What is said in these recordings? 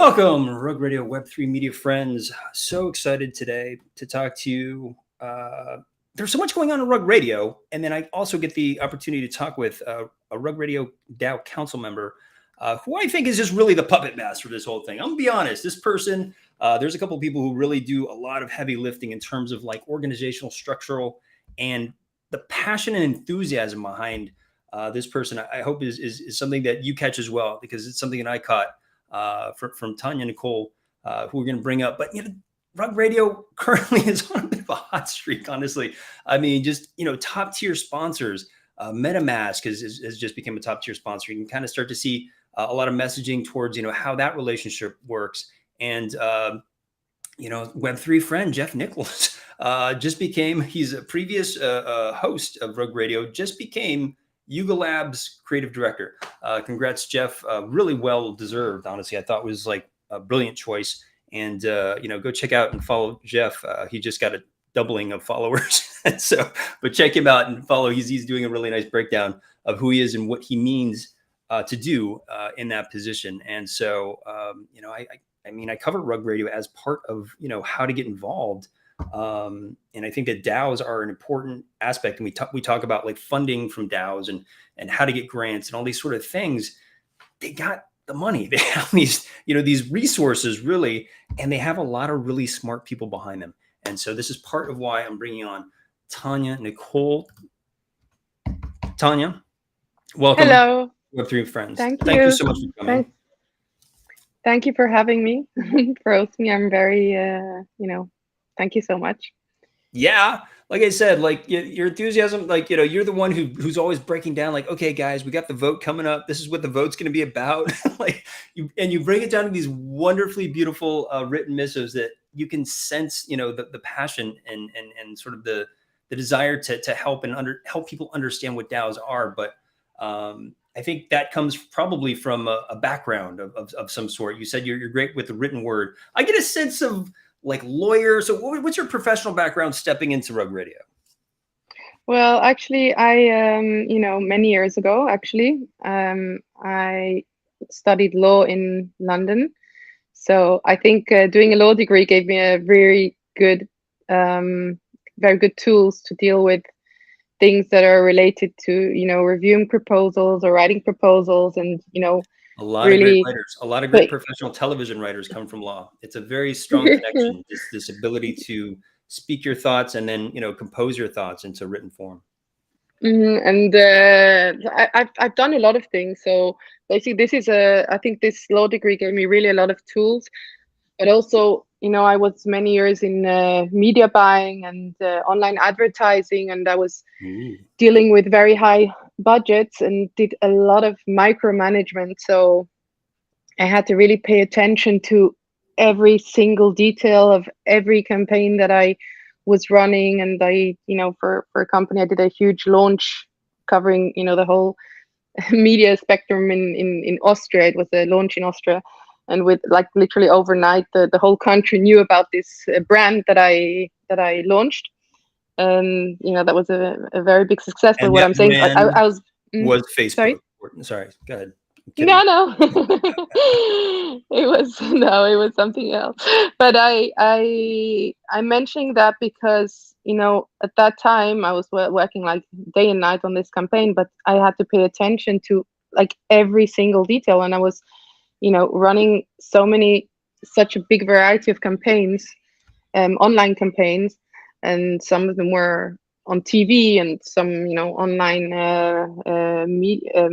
Welcome, Rug Radio Web3 Media Friends. So excited today to talk to you. There's so much going on in Rug Radio, and then I also get the opportunity to talk with a Rug Radio DAO Council member who I think is just really the puppet master of this whole thing. I'm gonna be honest, this person, there's a couple of people who really do a lot of heavy lifting in terms of like organizational, structural, and the passion and enthusiasm behind this person. I hope is something that you catch as well, because it's something that I caught from Tanja, Nicole, who we're going to bring up. But, Rug Radio currently is on a bit of a hot streak, honestly. I mean, just, top tier sponsors. MetaMask has just become a top tier sponsor. You can kind of start to see a lot of messaging towards, how that relationship works. And, Web3 friend, Jeff Nichols, he's a previous host of Rug Radio, just became Yuga Labs creative director. Congrats, Jeff. Really well deserved, honestly. I thought was like a brilliant choice. And, go check out and follow Jeff. He just got a doubling of followers. But check him out and follow. He's doing a really nice breakdown of who he is and what he means to do in that position. And so, I cover Rug Radio as part of, how to get involved. And I think that DAOs are an important aspect. And we talk about like funding from DAOs and how to get grants and all these sort of things. They got the money. They have these resources really, and they have a lot of really smart people behind them. And so this is part of why I'm bringing on Tanja, Nicole. Tanja, welcome. Hello. Web3 Frens. Thank you so much for coming. Thank you for having me, for hosting me. I'm very, thank you so much. Yeah. Like I said, like your enthusiasm, like, you're the one who's always breaking down like, okay, guys, we got the vote coming up. This is what the vote's going to be about. you bring it down to these wonderfully beautiful written missives that you can sense, the passion and sort of the desire to help and help people understand what DAOs are. But I think that comes probably from a background of some sort. You said you're great with the written word. I get a sense of like lawyer. So what's your professional background stepping into Rug Radio? Well, actually, I, many years ago, I studied law in London. So I think doing a law degree gave me a very good tools to deal with things that are related to, reviewing proposals or writing proposals and, a lot of great writers, a lot of great professional television writers come from law. It's a very strong connection, this ability to speak your thoughts and then, compose your thoughts into written form. And I've done a lot of things. So basically I think this law degree gave me really a lot of tools, but also, I was many years in media buying and online advertising, and I was dealing with very high budgets and did a lot of micromanagement. So I had to really pay attention to every single detail of every campaign that I was running. And I, for a company, I did a huge launch covering, the whole media spectrum in Austria. It was a launch in Austria. And with like literally overnight, the whole country knew about this brand that I launched. And, that was a very big success. But what I'm saying, I was Facebook. Sorry, go ahead. No. It was something else. But I mentioned that because, at that time I was working like day and night on this campaign, but I had to pay attention to like every single detail. And I was, running such a big variety of campaigns, online campaigns, and some of them were on TV and some, online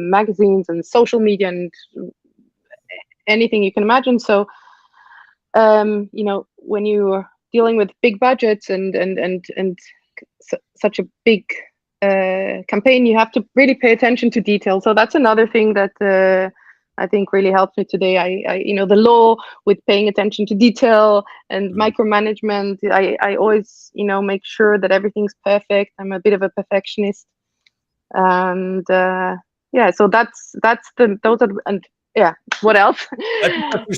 magazines and social media and anything you can imagine. So, when you're dealing with big budgets and such a big campaign, you have to really pay attention to detail. So that's another thing that I think really helps me today. I the law with paying attention to detail and micromanagement. I always, make sure that everything's perfect. I'm a bit of a perfectionist, and so what else? That's your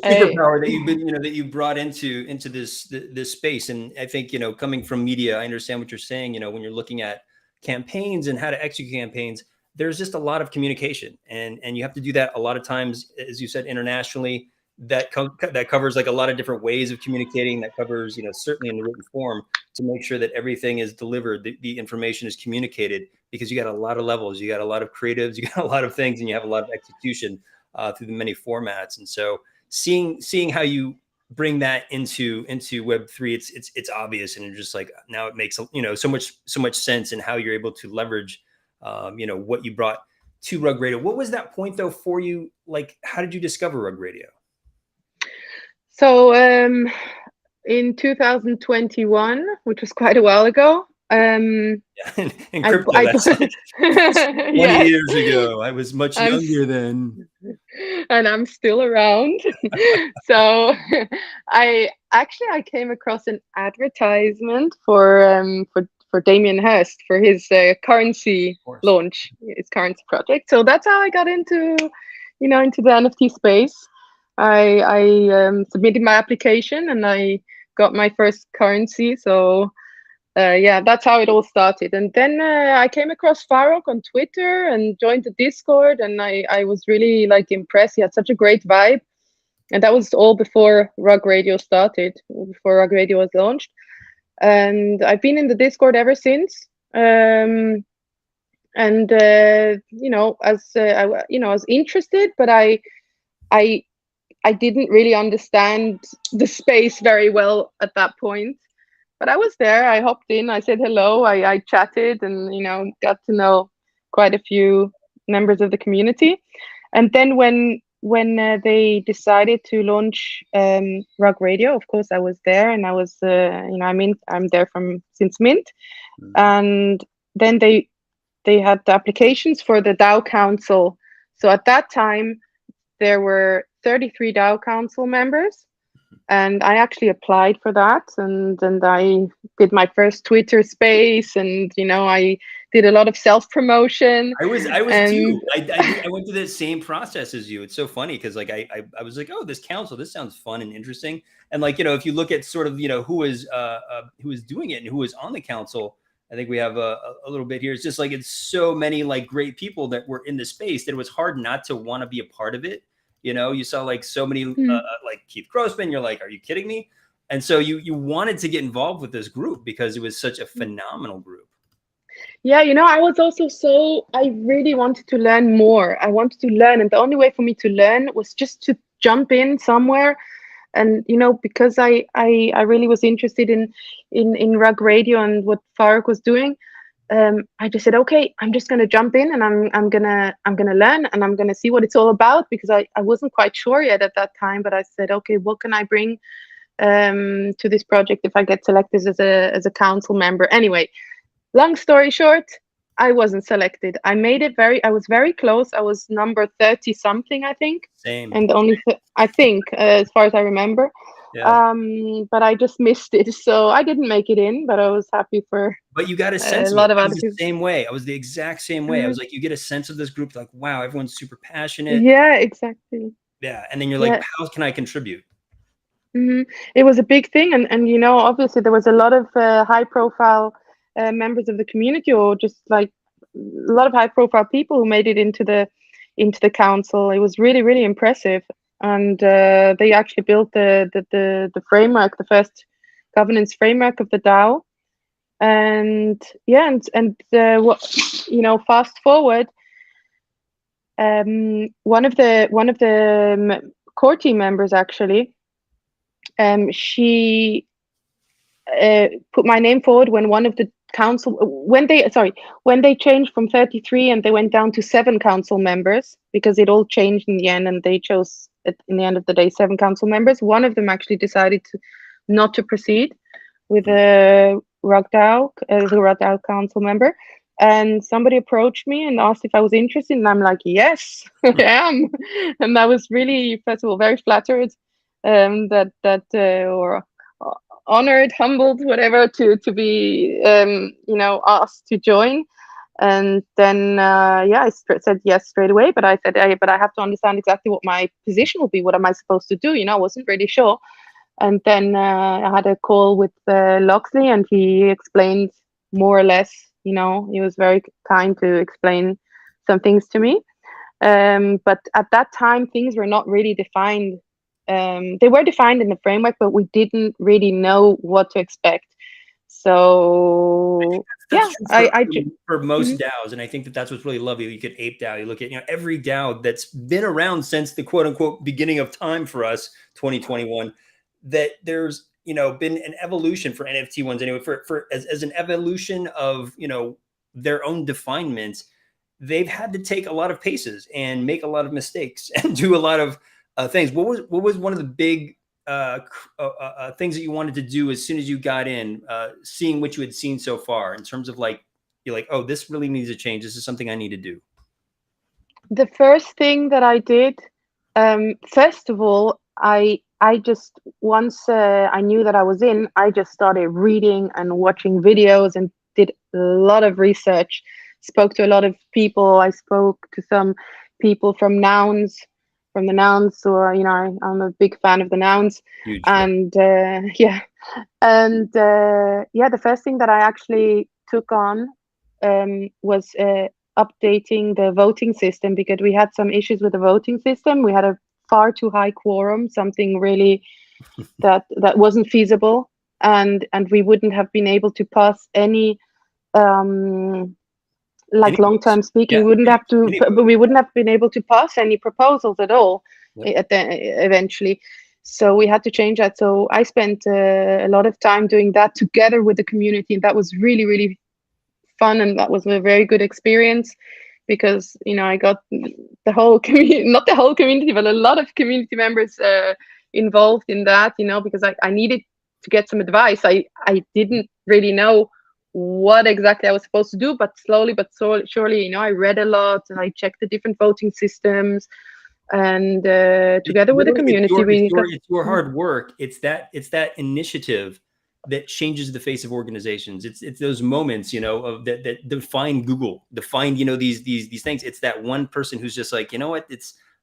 superpower that you've been, that you brought into this space. And I think, coming from media, I understand what you're saying. When you're looking at campaigns and how to execute campaigns, there's just a lot of communication, and you have to do that a lot of times, as you said, internationally. that covers like a lot of different ways of communicating, that covers, you know, certainly in the written form, to make sure that everything is delivered, the information is communicated, because you got a lot of levels, you got a lot of creatives, you got a lot of things, and you have a lot of execution through the many formats. And so seeing how you bring that into Web3, it's obvious, and just like now it makes, you know, so much sense in how you're able to leverage you know, what you brought to Rug Radio. What was that point though for you? Like, how did you discover Rug Radio? So in 2021, which was quite a while ago, In crypto, I that's like 20 yes, years ago. I was much I'm younger then. and I'm still around. So I came across an advertisement for Damien Hirst for his currency launch, his currency project. So that's how I got into, you know, into the NFT space. I submitted my application and I got my first currency. So yeah, that's how it all started. And then I came across Farok on Twitter and joined the Discord, and I was really like impressed. He had such a great vibe, and that was all before Rug Radio started, before Rug Radio was launched. And I've been in the Discord ever since. And you know, I was interested, but I I didn't really understand the space very well at that point. But I was there. I hopped in. I said hello. I chatted, and you know, got to know quite a few members of the community. And then when they decided to launch Rug Radio, of course, I was there, and I was you know, I'm there from since Mint. And then they had the applications for the DAO Council. So at that time, there were 33 DAO Council members, and I actually applied for that, and I did my first Twitter space, and you know, I did a lot of self promotion. I was and too. I went through the same process as you. It's so funny because like I was like, oh, this council, this sounds fun and interesting. And like, you know, if you look at sort of, you know, who was doing it and who was on the council, I think we have a little bit here. It's just like, it's so many like great people that were in the space that it was hard not to want to be a part of it. You know, you saw like so many like Keith Grossman. You're like, are you kidding me? And so you wanted to get involved with this group because it was such a phenomenal group. Yeah, you know, I really wanted to learn more. I wanted to learn, and the only way for me to learn was just to jump in somewhere. And you know, because I really was interested in Rug Radio and what Faruk was doing, I just said, okay, I'm just gonna jump in, and I'm gonna learn, and I'm gonna see what it's all about, because I wasn't quite sure yet at that time. But I said, okay, what can I bring to this project if I get selected as a council member? Anyway, long story short, I wasn't selected. I was very close. I was number 30 something, I think. Same. And only I think, as far as I remember. Yeah. But I just missed it, so I didn't make it in. But I was happy for. But you got a sense a lot of I other was the people. same way. I was the exact same way. I was like, you get a sense of this group, like, wow, everyone's super passionate. Yeah, exactly. Yeah, and then you're like, how can I contribute? It was a big thing, and you know, obviously there was a lot of high profile members of the community, or just like a lot of high profile people who made it into the council. It was really, really impressive. And they actually built the framework, the first governance framework of the DAO. And yeah, what, you know, fast forward, one of the core team members actually, she put my name forward when one of the council when they changed from 33 and they went down to 7 council members, because it all changed in the end, and they chose in the end of the day 7 council members. One of them actually decided not to proceed with a Rugdao as a Rugdao council member, and somebody approached me and asked if I was interested, and I'm like, yes, I am. And I was really, first of all, very flattered or honored, humbled, whatever, to be you know, asked to join. And then yeah, I said yes straight away, but I said, but I have to understand exactly what my position will be. What am I supposed to do? You know, I wasn't really sure. And then I had a call with Loxley, and he explained more or less, you know, he was very kind to explain some things to me. But at that time, things were not really defined they were defined in the framework, but we didn't really know what to expect. So That's yeah, true for mhm. most DAOs, and I think that that's what's really lovely. You look at Ape DAO, you look at every DAO that's been around since the quote unquote beginning of time for us, 2021. That there's been an evolution for NFT ones anyway, for as an evolution of their own definement. They've had to take a lot of paces and make a lot of mistakes and do a lot of things. What was one of the big things that you wanted to do as soon as you got in, seeing what you had seen so far in terms of you're like, oh, this really needs to change. This is something I need to do. The first thing that I did, first of all, I just once I knew that I was in, I just started reading and watching videos and did a lot of research. Spoke to a lot of people. I spoke to some people from Nouns, from the Nouns, or I'm a big fan of the Nouns, Huge. and yeah, and yeah, the first thing that I actually took on was updating the voting system, because we had some issues with the voting system. We had a far too high quorum, something really that wasn't feasible, and we wouldn't have been able to pass any like long-term speaking. Yeah. We wouldn't have been able to pass any proposals at all. Yep. Eventually. So we had to change that. So I spent a lot of time doing that together with the community, and that was really, really fun, and that was a very good experience, because I got the whole community, not the whole community, but a lot of community members involved in that, because I needed to get some advice. I didn't really know what exactly I was supposed to do, but slowly but surely, I read a lot and I checked the different voting systems, and together with the community, it's your hard work. It's that initiative that changes the face of organizations. It's those moments, of that define Google, define, these things. It's that one person who's just like, what,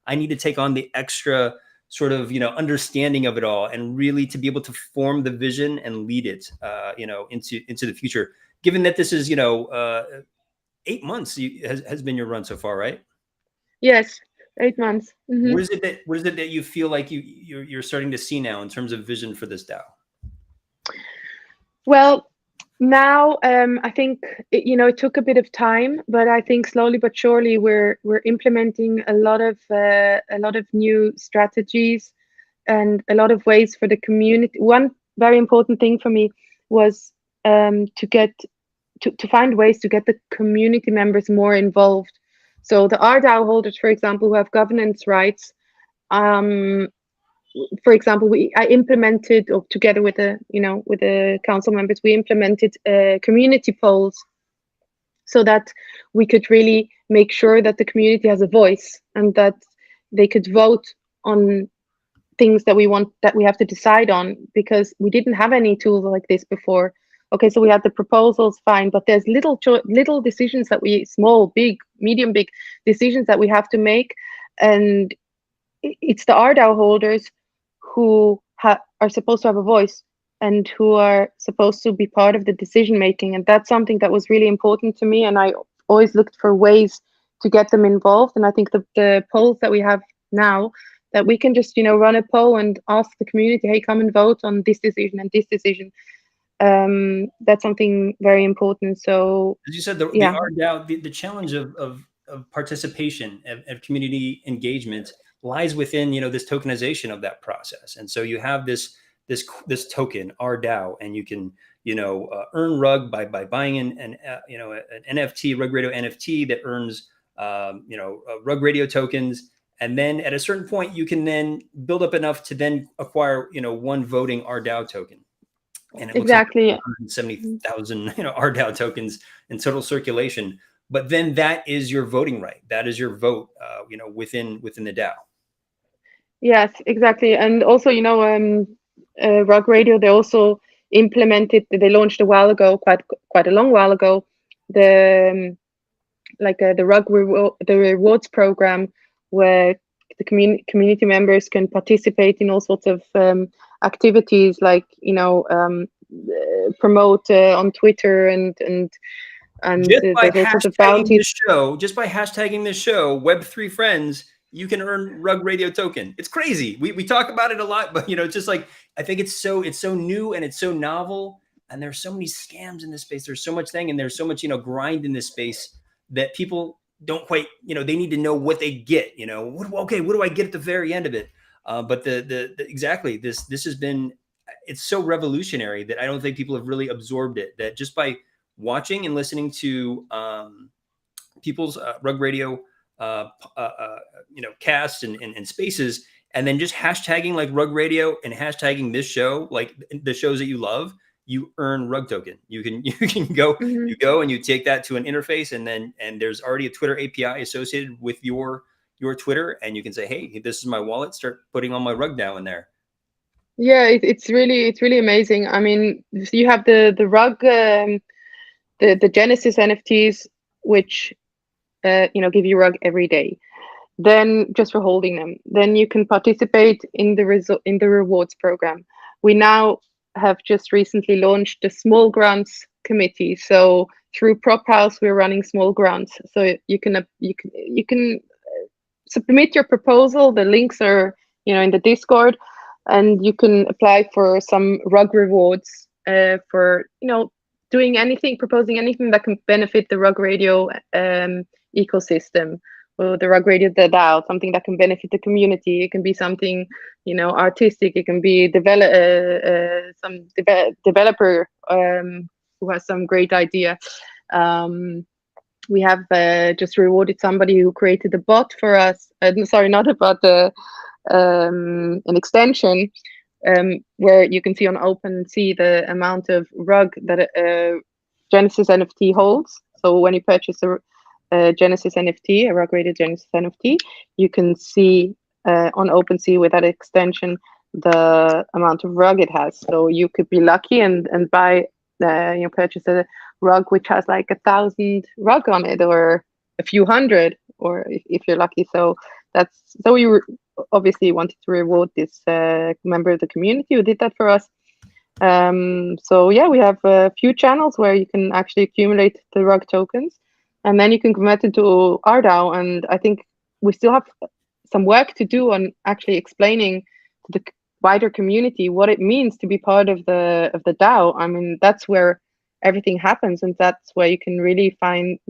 I need to take on the extra sort of, understanding of it all, and really to be able to form the vision and lead it, into the future. Given that this is, 8 months has been your run so far, right? Yes, 8 months. Mm-hmm. What is it that you feel like you're starting to see now in terms of vision for this DAO? Well, now I think it took a bit of time, but I think slowly but surely we're implementing a lot of new strategies and a lot of ways for the community. One very important thing for me was to find ways to get the community members more involved. So the RDAO holders, for example, who have governance rights, for example, I implemented, or together with the council members, we implemented community polls, so that we could really make sure that the community has a voice and that they could vote on things that we have to decide on, because we didn't have any tools like this before. Okay, so we had the proposals, fine, but there's little decisions that small, big, medium, big decisions that we have to make, and it's the RDAO holders who are supposed to have a voice and who are supposed to be part of the decision making, and that's something that was really important to me, and I always looked for ways to get them involved. And I think the polls that we have now, that we can just run a poll and ask the community, hey, come and vote on this decision and this decision. That's something very important. So as you said, the RDAO, the challenge of participation, of community engagement, lies within this tokenization of that process. And so you have this token RDAO, and you can earn rug by buying an NFT, Rug Radio NFT, that earns Rug Radio tokens. And then at a certain point, you can then build up enough to then acquire one voting RDAO token. And it exactly looks like 170,000 RDAO tokens in total circulation. But then that is your voting right. That is your vote, within the DAO. Yes, exactly. And also, Rug Radio, they also implemented. They launched a while ago, quite a long while ago, the the rewards program, where the community members can participate in all sorts of activities, like promote on Twitter and just by there's all sorts of bounties. just by hashtagging this show, Web3 Frens, you can earn Rug Radio token. It's crazy. We talk about it a lot, but it's just like, I think it's so new and it's so novel, and there's so many scams in this space. There's so much thing, and there's so much grind in this space that people don't quite they need to know what they get. What do I get at the very end of it? But the exactly this has been, it's so revolutionary that I don't think people have really absorbed it. That just by watching and listening to people's Rug Radio casts and spaces, and then just hashtagging like Rug Radio and hashtagging this show, like the shows that you love, you earn Rug token. You can go you go and you take that to an interface, and there's already a Twitter API associated with your Twitter, and you can say, hey, this is my wallet, start putting on my Rug DAO in there. Yeah, it's really amazing. I mean, you have the Rug, the Genesis NFTs, which give you Rug every day. Then just for holding them, then you can participate in the rewards program. We now have just recently launched the small grants committee. So through Prop House, we're running small grants. So you can submit your proposal. The links are in the Discord, and you can apply for some Rug rewards for doing anything, proposing anything that can benefit the Rug Radio ecosystem, or the Rug Radio the DAO, something that can benefit the community. It can be something artistic. It can be some developer who has some great idea. We have just rewarded somebody who created a bot for us. Sorry, not a bot, an extension where you can see on OpenSea the amount of Rug that Genesis NFT holds. So when you purchase a Genesis NFT, a Rug Radio Genesis NFT, you can see on OpenSea with that extension the amount of Rug it has. So you could be lucky and buy purchase a Rug which has like 1,000 Rug on it, or a few hundred, or if you're lucky. So we obviously wanted to reward this member of the community who did that for us. So yeah, we have a few channels where you can actually accumulate the Rug tokens, and then you can convert it to our DAO. And I think we still have some work to do on actually explaining to the wider community what it means to be part of the DAO. I mean, that's where everything happens, and that's where you can really find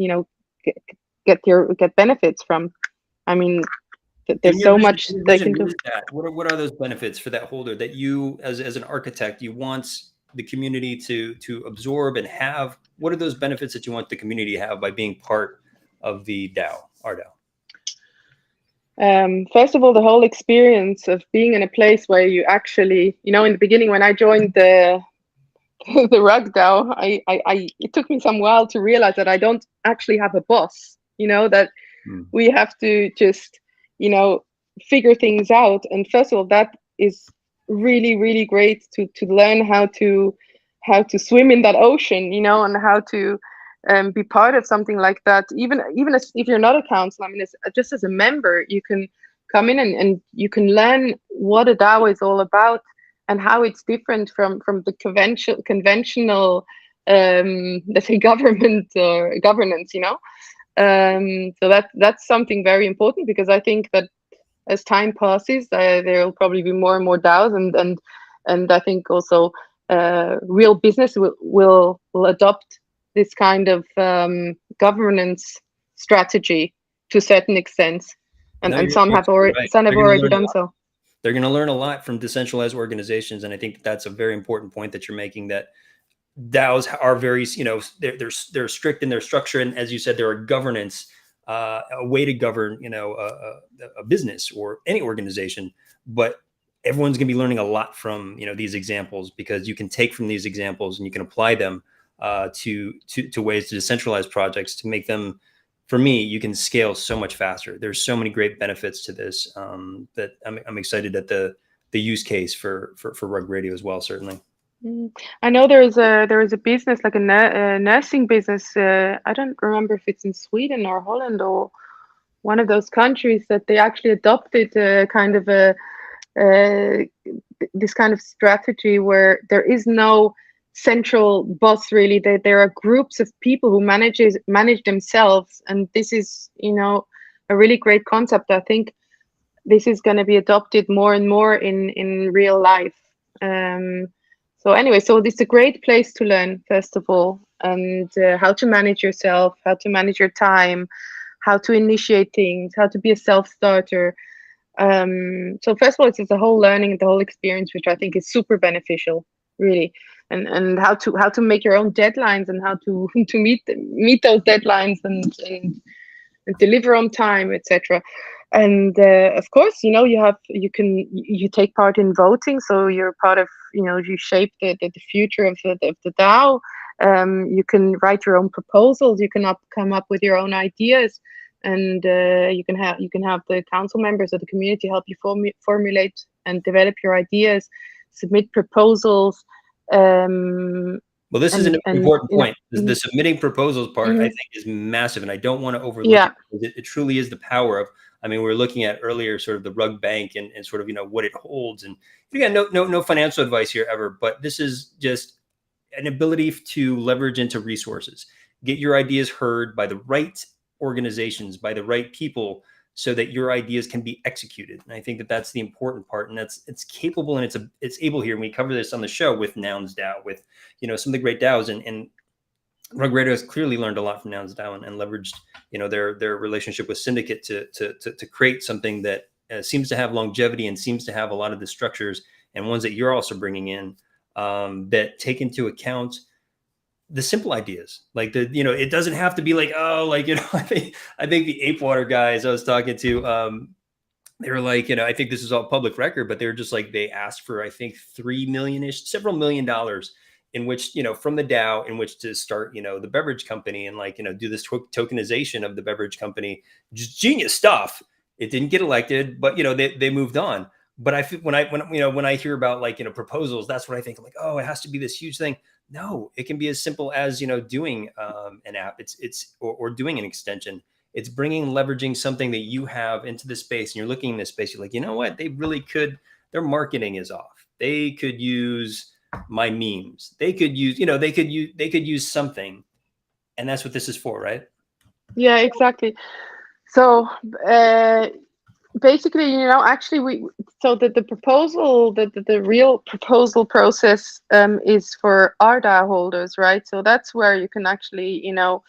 get benefits from. I mean, there's so much they can do. What are those benefits for that holder that you, as an architect, you want the community to absorb and have? What are those benefits that you want the community to have by being part of the DAO, our DAO? First of all, the whole experience of being in a place where you actually, in the beginning when I joined the Rug DAO, it took me some while to realize that I don't actually have a boss. That we have to just figure things out. And first of all, that is really, really great to learn how to swim in that ocean, and how to be part of something like that. Even if you're not a council, I mean, just as a member, you can come in and you can learn what a DAO is all about and how it's different from the conventional let's say government or governance. So that's something very important, because I think that as time passes, there will probably be more and more DAOs, and I think also real business will adopt this kind of governance strategy to a certain extent, and some have already done so. They're going to learn a lot from decentralized organizations, and I think that's a very important point that you're making. That DAOs are very, they're strict in their structure, and as you said, there are governance, a way to govern, a business or any organization. But everyone's going to be learning a lot from these examples, because you can take from these examples and you can apply them to ways to decentralize projects to make them. For me, you can scale so much faster. There's so many great benefits to this that I'm excited at the use case for Rug Radio as well. Certainly. I know there is a business, like a nursing business. I don't remember if it's in Sweden or Holland or one of those countries, that they actually adopted kind of this kind of strategy where there is no central boss really. There are groups of people who manage themselves, and this is a really great concept. I think this is going to be adopted more and more in real life. So anyway, so it's a great place to learn, first of all, and how to manage yourself, how to manage your time, how to initiate things, how to be a self-starter. So first of all, it's the whole learning, the whole experience, which I think is super beneficial, really, and how to make your own deadlines and how to to meet those deadlines and deliver on time, etc. And of course, you know, you take part in voting, so you're part of, you know, you shape the future of the DAO. You can write your own proposals, you can come up with your own ideas, and you can have the council members of the community help you formulate and develop your ideas, submit proposals. Well, this is an important point. The Mm-hmm. submitting proposals part, Mm-hmm. I think, is massive, and I don't want to overlook Yeah. it, because it truly is the power of. I mean, we were looking at earlier sort of the rug bank and sort of, you know, what it holds. And again, no financial advice here ever, but this is just an ability to leverage into resources, get your ideas heard by the right organizations, by the right people, so that your ideas can be executed. And I think that that's the important part, and it's capable, and it's able here. And we cover this on the show with Nouns DAO, with, you know, some of the great DAOs, and Rug Radio has clearly learned a lot from Nouns DAO and leveraged, you know, their relationship with Syndicate to create something that seems to have longevity and seems to have a lot of the structures and ones that you're also bringing in, that take into account the simple ideas. Like, you know, it doesn't have to be like, oh, like, you know, I think the Ape Water guys I was talking to, they were like, you know, I think this is all public record, but they were just like, they asked for, I think, $3 million-ish, several $1 million, in which, you know, from the DAO, in which to start, you know, the beverage company, and, like, you know, do this tokenization of the beverage company. Just genius stuff. It didn't get elected, but, you know, they moved on. But I feel when I hear about, like, you know, proposals, that's what I think. I'm like, oh, it has to be this huge thing. No, it can be as simple as, you know, doing an app. Or doing an extension. It's leveraging something that you have into the space, and you're looking in this space. You're like, you know what? They really could. Their marketing is off. They could use my memes. They could use, you know, they could use something, and that's what this is for, right? Yeah, exactly. So basically, you know, actually the proposal, the real proposal process is for RDAO holders, right? So that's where you can actually, you know,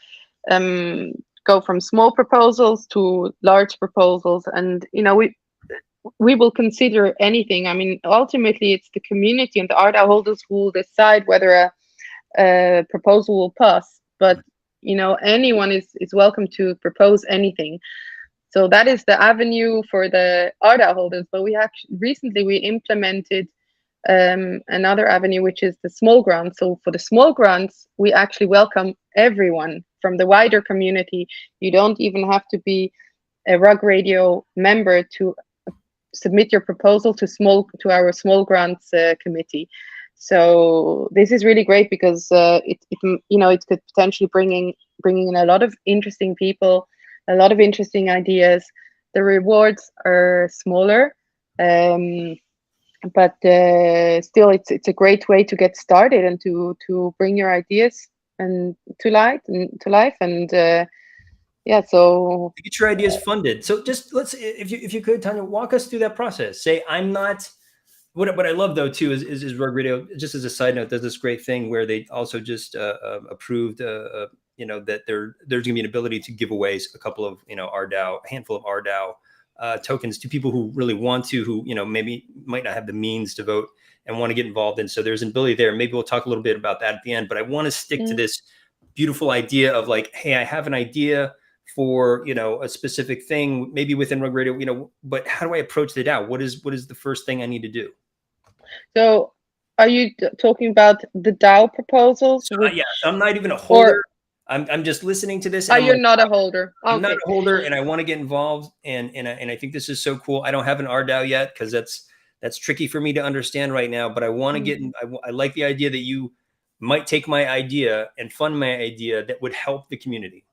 go from small proposals to large proposals, and, you know, we will consider anything. I mean, ultimately, it's the community and the RDAO holders who will decide whether a proposal will pass. But, you know, anyone is welcome to propose anything. So that is the avenue for the RDAO holders. But recently we implemented another avenue, which is the small grants. So for the small grants, we actually welcome everyone from the wider community. You don't even have to be a Rug Radio member to submit your proposal to our small grants committee. So this is really great, because it you know, it could potentially bringing in a lot of interesting people, a lot of interesting ideas. The rewards are smaller, but still, it's a great way to get started and to bring your ideas and to life and yeah. So To get your ideas funded. So just if you could, Tanja, walk us through that process. Say, I'm not. What I love, though, too, is Rug Radio, just as a side note, does this great thing where they also just approved, you know, that there's going to be an ability to give away a couple of, you know, a handful of RDAO tokens to people who really want to, who, you know, maybe might not have the means to vote and want to get involved in. So there's an ability there. Maybe we'll talk a little bit about that at the end. But I want to stick to this beautiful idea of, like, hey, I have an idea for, you know, a specific thing, maybe within Rug Radio, you know, but how do I approach the DAO? What is the first thing I need to do? So, are you talking about the DAO proposals? Yeah, I'm not even a holder. I'm just listening to this. And you're not a holder. Okay. I'm not a holder, and I want to get involved. And I think this is so cool. I don't have an RDAO yet, because that's tricky for me to understand right now. But I want to get in. I like the idea that you might take my idea and fund my idea that would help the community.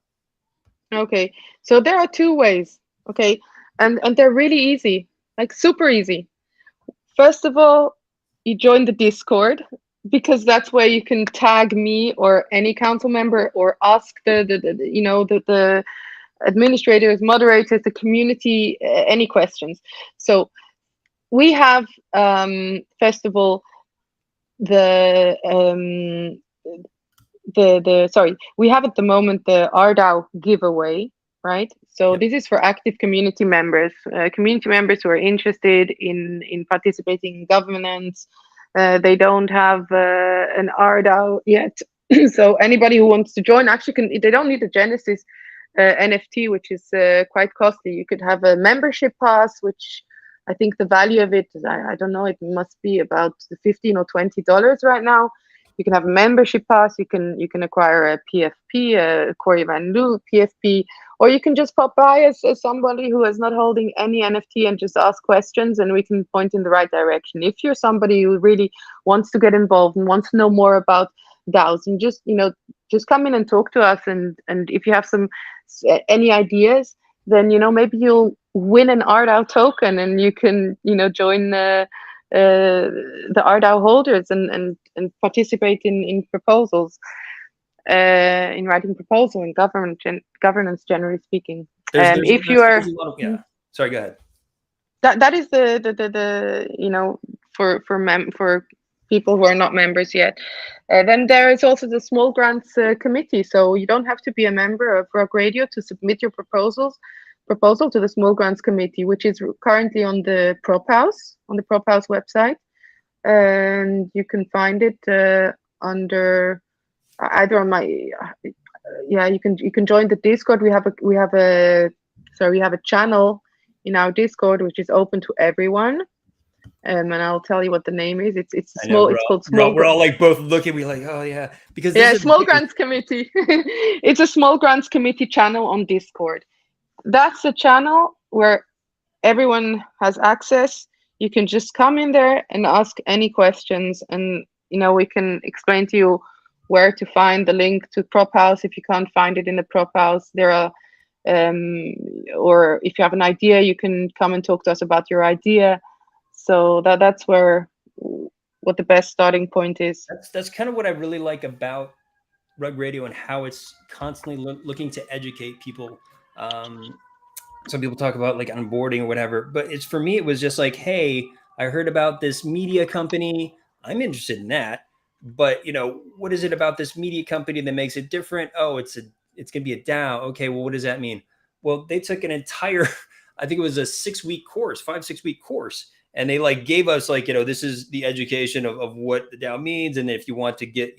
Okay, so there are two ways. Okay, and they're really easy, like super easy. First of all, you join the Discord, because that's where you can tag me or any council member, or ask the administrators, moderators, the community, any questions. So we have, first of all, the sorry, we have at the moment the RDAO giveaway, right? So Yep. this is for active community members who are interested in participating in governance. They don't have an RDAO yet. So anybody who wants to join actually can, they don't need a Genesis NFT, which is quite costly. You could have a membership pass, which I think the value of it, I don't know, it must be about $15 or $20 right now. You can have a membership pass. You can acquire a PFP, a Corey Van Loo PFP, or you can just pop by as somebody who is not holding any NFT and just ask questions, and we can point in the right direction. If you're somebody who really wants to get involved and wants to know more about DAOs, and just come in and talk to us, and if you have any ideas, then maybe you'll win an RDAO token, and you can join the RDAO holders and participate in proposals, in writing proposal in governance, generally speaking. If you are, there's a lot of, yeah. Sorry, go ahead. that is the for people who are not members yet. Then there is also the small grants committee. So you don't have to be a member of Rock Radio to submit your proposal to the small grants committee, which is currently on the Prop House website, and you can find it under either on my you can join the Discord. We have a channel in our Discord which is open to everyone. And I'll tell you what the name is. It's small. It's called Small. We're all like both looking. We like, oh yeah, because this is Small Grants Committee. It's a Small Grants Committee channel on Discord. That's a channel where everyone has access. You can just come in there and ask any questions, and we can explain to you where to find the link to Prop House if you can't find it in the Prop House. There are, or if you have an idea, you can come and talk to us about your idea. So that's what the best starting point is. That's kind of what I really like about Rug Radio and how it's constantly looking to educate people. Some people talk about like onboarding or whatever, but for me, it was just like, hey, I heard about this media company. I'm interested in that, but what is it about this media company that makes it different? Oh, it's going to be a DAO. Okay, well, what does that mean? Well, they took an entire, I think it was a 6-week course, 5-6-week course. And they like gave us like, this is the education of what the DAO means. And if you want to get,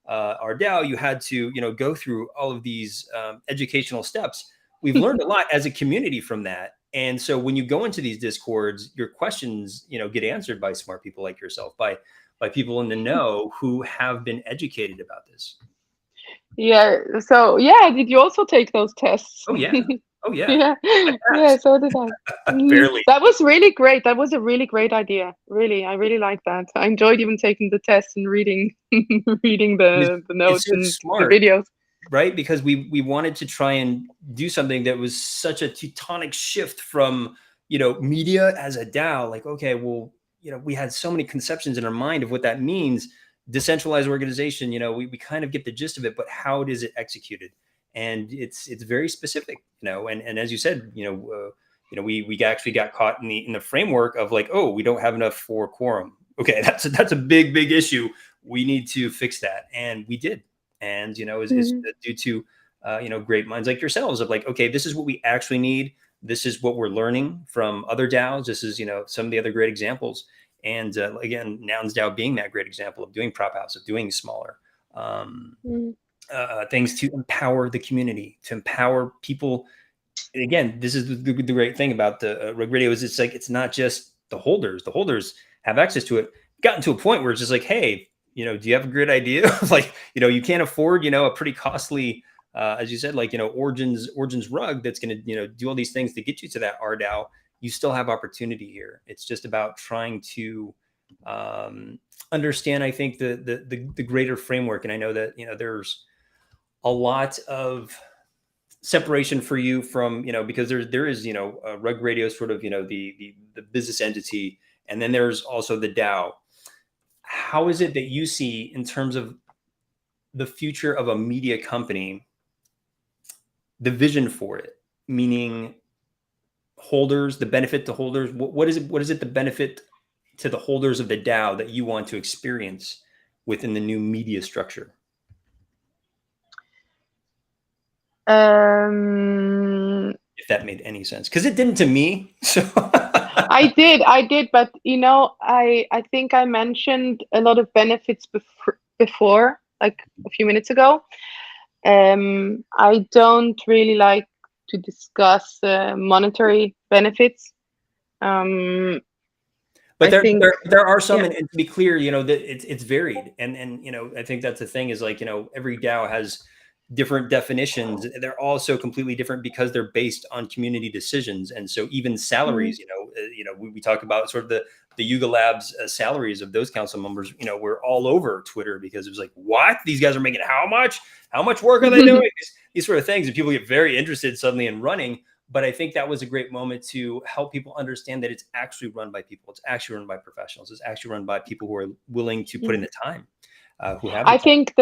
our DAO, you had to, go through all of these educational steps. We've learned a lot as a community from that. And so when you go into these Discords, your questions, get answered by smart people like yourself, by people in the know who have been educated about this. Yeah. So did you also take those tests? Oh yeah. Oh yeah. Yeah, so did I. Barely. That was really great. That was a really great idea. Really, I really like that. I enjoyed even taking the tests and reading the notes and smart, the videos. Right? Because we wanted to try and do something that was such a tectonic shift from, media as a DAO. Like, okay, well, we had so many conceptions in our mind of what that means. Decentralized organization, we kind of get the gist of it, but how is it executed? And it's very specific, and as you said, we actually got caught in the framework of like, oh, we don't have enough for quorum. Okay, that's a big issue. We need to fix that, and we did. And is due to great minds like yourselves of like, okay, this is what we actually need. This is what we're learning from other DAOs. This is some of the other great examples. And again, Nouns DAO being that great example of doing Prop House, of doing smaller. Things to empower the community, to empower people. And again, this is the great thing about the Rug Radio is it's like, it's not just the holders. The holders have access to it. Gotten to a point where it's just like, hey, do you have a great idea? Like, you can't afford, a pretty costly, as you said, like, Origins rug that's going to, do all these things to get you to that RDAO. You still have opportunity here. It's just about trying to understand, I think, the greater framework. And I know that, there's a lot of separation for you from, because there is, Rug Radio sort of, the business entity, and then there's also the DAO. How is it that you see in terms of the future of a media company the vision for it, meaning holders, the benefit to holders. What is it? What is it? The benefit to the holders of the DAO that you want to experience within the new media structure? If that made any sense, because it didn't to me. So I did, but I think I mentioned a lot of benefits before, like a few minutes ago. I don't really like to discuss monetary benefits. But there are some, yeah. and to be clear, that it's varied, and I think that's the thing is like every DAO has different definitions. They're all so completely different because they're based on community decisions, and so even salaries. We talk about sort of the Yuga Labs salaries of those council members. We're all over Twitter because it was like, what, these guys are making how much? How much work are they doing? These sort of things, and people get very interested suddenly in running. But I think that was a great moment to help people understand that it's actually run by people. It's actually run by professionals. It's actually run by people who are willing to put in the time. Who have? I think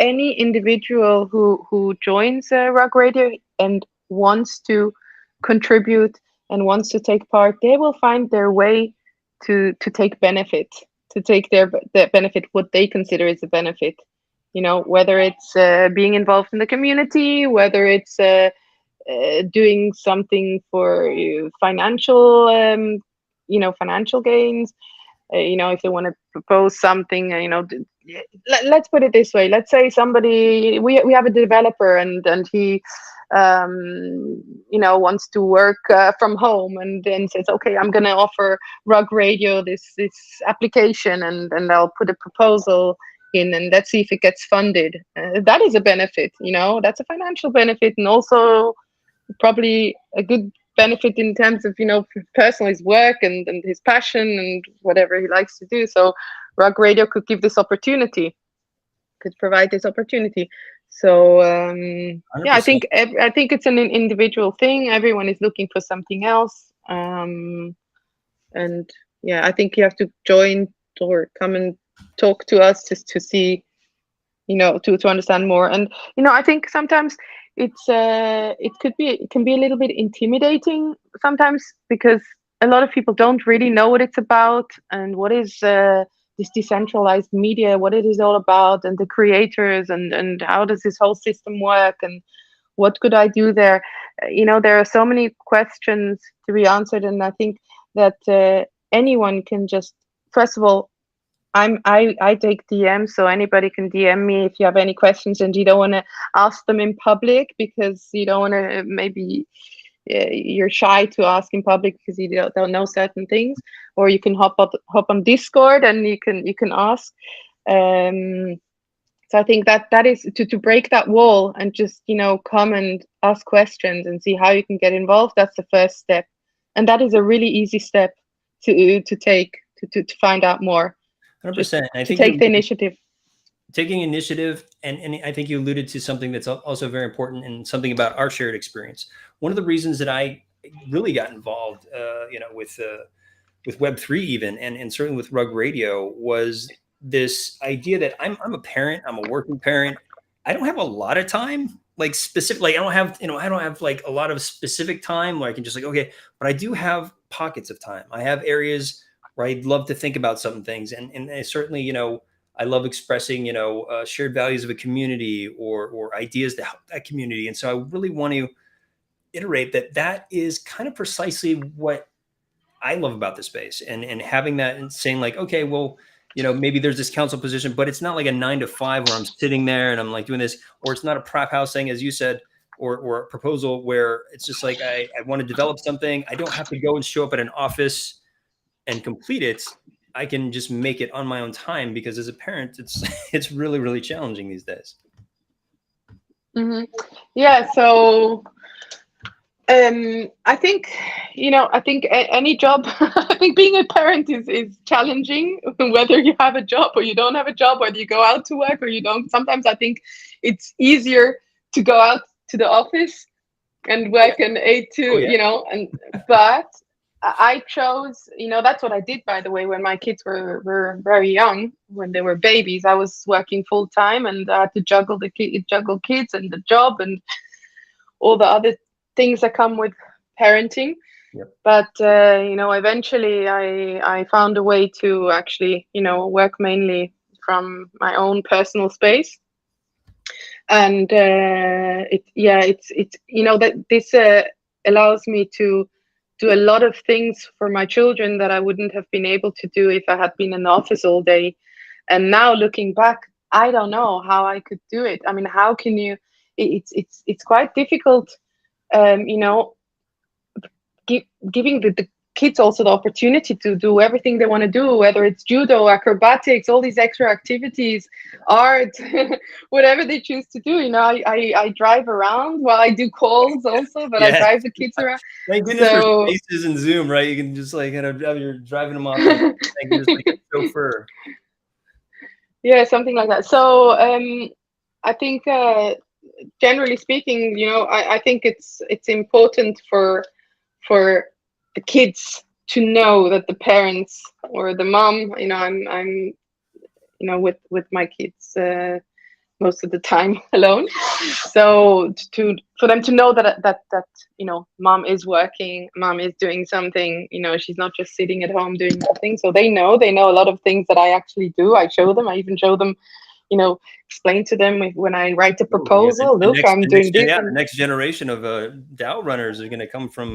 any individual who joins Rock Radio and wants to contribute and wants to take part, they will find their way to take benefit, to take their benefit, what they consider is a benefit. Whether it's being involved in the community, whether it's doing something for financial, financial gains. If they want to propose something, let's put it this way. Let's say somebody, we have a developer and he, wants to work from home and then says, okay, I'm going to offer Rug Radio this application and I'll put a proposal in and let's see if it gets funded. That is a benefit, that's a financial benefit, and also probably a good benefit in terms of personal, his work and his passion and whatever he likes to do. So Rug Radio could give this opportunity, could provide this opportunity. So I think it's an individual thing. Everyone is looking for something else, and I think you have to join or come and talk to us just to see, to understand more. And I think sometimes it can be a little bit intimidating sometimes, because a lot of people don't really know what it's about and what is this decentralized media, what it is all about, and the creators, and how does this whole system work, and what could I do there. There are so many questions to be answered, and I think that anyone can just, first of all, I take DMs, so anybody can DM me if you have any questions and you don't want to ask them in public because you don't want to, maybe you're shy to ask in public because you don't know certain things, or you can hop on Discord and you can ask. So I think that is to break that wall and just come and ask questions and see how you can get involved. That's the first step, and that is a really easy step to take to find out more. 100%. I think take the initiative. Taking initiative, and I think you alluded to something that's also very important, and something about our shared experience. One of the reasons that I really got involved, with Web3 even, and certainly with Rug Radio, was this idea that I'm a parent, I'm a working parent. I don't have a lot of time, like specifically, I don't have like a lot of specific time where I can just like, okay, but I do have pockets of time. I have areas where I'd love to think about some things. And I certainly, I love expressing, shared values of a community or ideas to help that community. And so I really want to iterate that is kind of precisely what I love about the space, and having that and saying like, okay, well, maybe there's this council position, but it's not like a 9 to 5 where I'm sitting there and I'm like doing this, or it's not a prop house thing, as you said, or a proposal where it's just like, I want to develop something. I don't have to go and show up at an office and complete it. I can just make it on my own time, because as a parent, it's really, really challenging these days. Mm-hmm. Yeah. So I think any job, I think being a parent is challenging, whether you have a job or you don't have a job, whether you go out to work or you don't. Sometimes I think it's easier to go out to the office and work an 8 to, but I chose, that's what I did, by the way, when my kids were very young, when they were babies. I was working full time, and I had to juggle kids and the job and all the other things that come with parenting. Yep. But eventually I found a way to actually work mainly from my own personal space. And it's that this allows me to do a lot of things for my children that I wouldn't have been able to do if I had been in the office all day. And now looking back, I don't know how I could do it. I mean, how can you? It's quite difficult, you know, giving the kids also the opportunity to do everything they want to do, whether it's judo, acrobatics, all these extra activities, art, whatever they choose to do. I drive around while I do calls also, but I Yeah. drive the kids around. Thank goodness for So Spaces and Zoom, right? You can just like you're driving them off. And thank goodness like a chauffeur. yeah, something like that. So I think generally speaking, I think it's important for the kids to know that the parents or the mom, I'm with my kids most of the time alone. So for them to know that mom is working, mom is doing something. She's not just sitting at home doing nothing. So they know a lot of things that I actually do. I show them. I even show them, explain to them when I write a proposal. Look, I'm doing this. The next generation of DAO runners are going to come from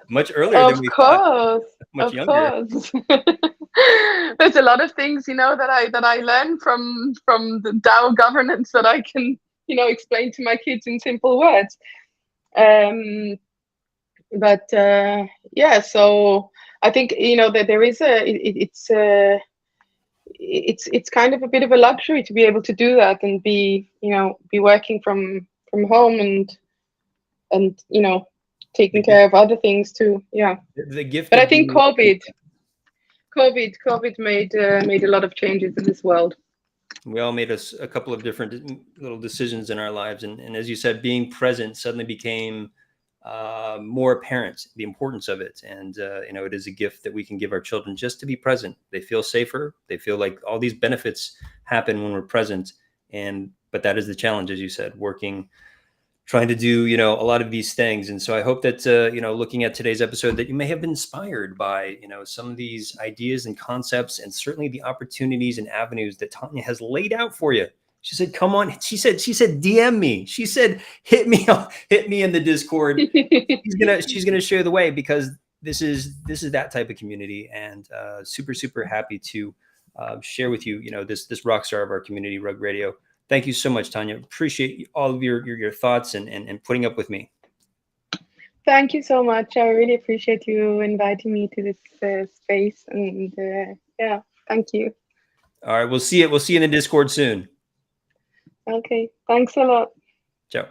much earlier than Of we thought. course, Much of younger. course. There's a lot of things, that I learned from the DAO governance that I can, explain to my kids in simple words. But yeah, so I think that there is it's kind of a bit of a luxury to be able to do that and be working from home and taking care of other things too. Yeah. The gift But I of think being COVID made a lot of changes in this world. we all made a couple of different little decisions in our lives, and as you said, being present suddenly became more apparent, the importance of it. And it is a gift that we can give our children, just to be present. They feel safer, they feel like all these benefits happen when we're present. But that is the challenge, as you said, working, trying to do a lot of these things. And so I hope that looking at today's episode, that you may have been inspired by some of these ideas and concepts, and certainly the opportunities and avenues that Tanja has laid out for you. She said, come on. She said, DM me. She said, hit me in the Discord. She's gonna show the way, because this is that type of community. And super, super happy to share with you, this rock star of our community, Rug Radio. Thank you so much, Tanja. Appreciate all of your thoughts and putting up with me. Thank you so much. I really appreciate you inviting me to this space. And yeah, thank you. All right, we'll see you in the Discord soon. Okay, thanks a lot. Ciao.